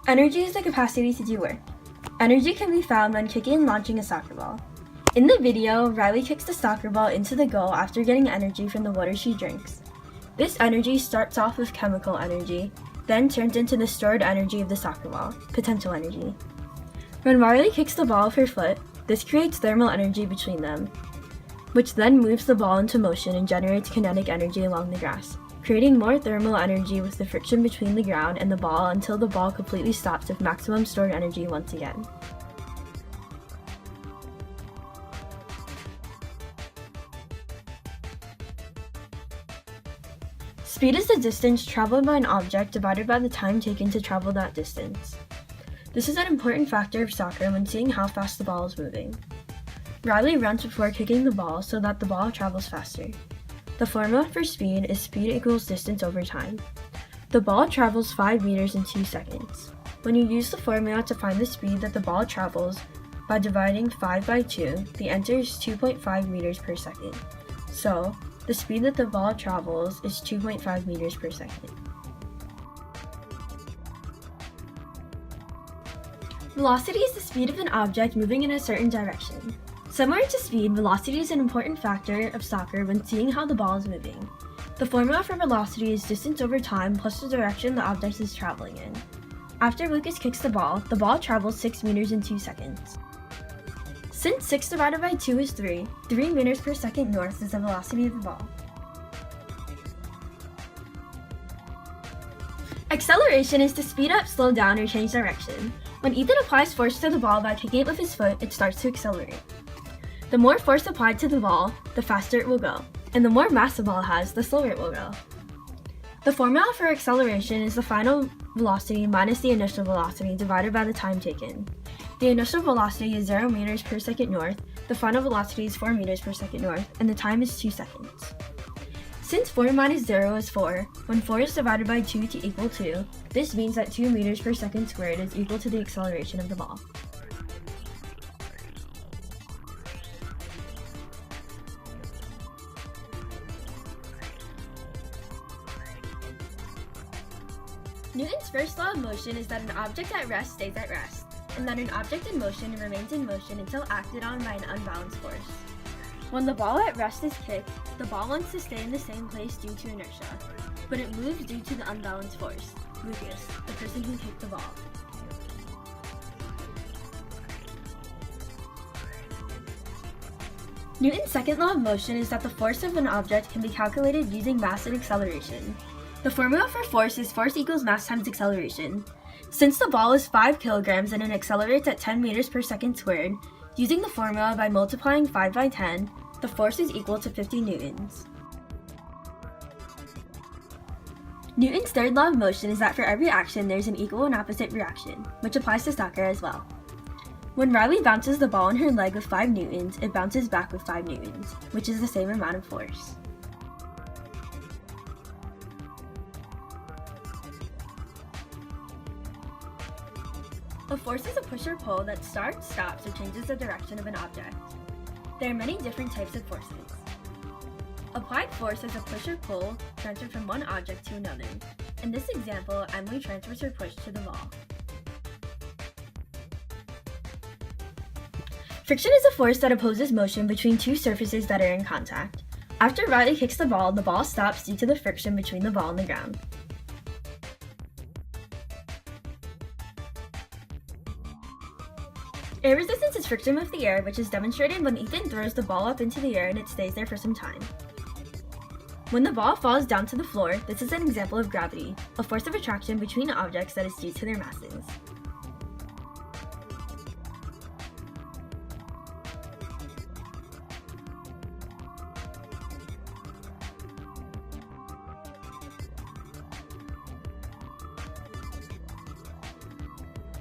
Energy is the capacity to do work. Energy can be found when kicking and launching a soccer ball. In the video, Riley kicks the soccer ball into the goal after getting energy from the water she drinks. This energy starts off with chemical energy, then turns into the stored energy of the soccer ball, potential energy. When Riley kicks the ball with her foot, this creates thermal energy between them, which then moves the ball into motion and generates kinetic energy along the grass, creating more thermal energy with the friction between the ground and the ball until the ball completely stops with maximum stored energy once again. Speed is the distance traveled by an object divided by the time taken to travel that distance. This is an important factor of soccer when seeing how fast the ball is moving. Riley runs before kicking the ball so that the ball travels faster. The formula for speed is speed equals distance over time. The ball travels 5 meters in 2 seconds. When you use the formula to find the speed that the ball travels by dividing 5 by 2, the answer is 2.5 meters per second. So, the speed that the ball travels is 2.5 meters per second. Velocity is the speed of an object moving in a certain direction. Similar to speed, velocity is an important factor of soccer when seeing how the ball is moving. The formula for velocity is distance over time plus the direction the object is traveling in. After Lucas kicks the ball travels 6 meters in 2 seconds. Since 6 divided by 2 is 3 meters per second north is the velocity of the ball. Acceleration is to speed up, slow down, or change direction. When Ethan applies force to the ball by kicking it with his foot, it starts to accelerate. The more force applied to the ball, the faster it will go, and the more mass the ball has, the slower it will go. The formula for acceleration is the final velocity minus the initial velocity divided by the time taken. The initial velocity is 0 meters per second north, the final velocity is 4 meters per second north, and the time is 2 seconds. Since 4 minus 0 is 4, when 4 is divided by 2 to equal 2, this means that 2 meters per second squared is equal to the acceleration of the ball. Newton's first law of motion is that an object at rest stays at rest, and that an object in motion remains in motion until acted on by an unbalanced force. When the ball at rest is kicked, the ball wants to stay in the same place due to inertia, but it moves due to the unbalanced force, Lucas, the person who kicked the ball. Newton's second law of motion is that the force of an object can be calculated using mass and acceleration. The formula for force is force equals mass times acceleration. Since the ball is 5 kilograms and it accelerates at 10 meters per second squared, using the formula by multiplying 5 by 10, the force is equal to 50 newtons. Newton's third law of motion is that for every action there's an equal and opposite reaction, which applies to soccer as well. When Riley bounces the ball in her leg with 5 newtons, it bounces back with 5 newtons, which is the same amount of force. A force is a push or pull that starts, stops, or changes the direction of an object. There are many different types of forces. Applied force is a push or pull transferred from one object to another. In this example, Emily transfers her push to the ball. Friction is a force that opposes motion between two surfaces that are in contact. After Riley kicks the ball stops due to the friction between the ball and the ground. Air resistance is friction with the air, which is demonstrated when Ethan throws the ball up into the air and it stays there for some time. When the ball falls down to the floor, this is an example of gravity, a force of attraction between objects that is due to their masses.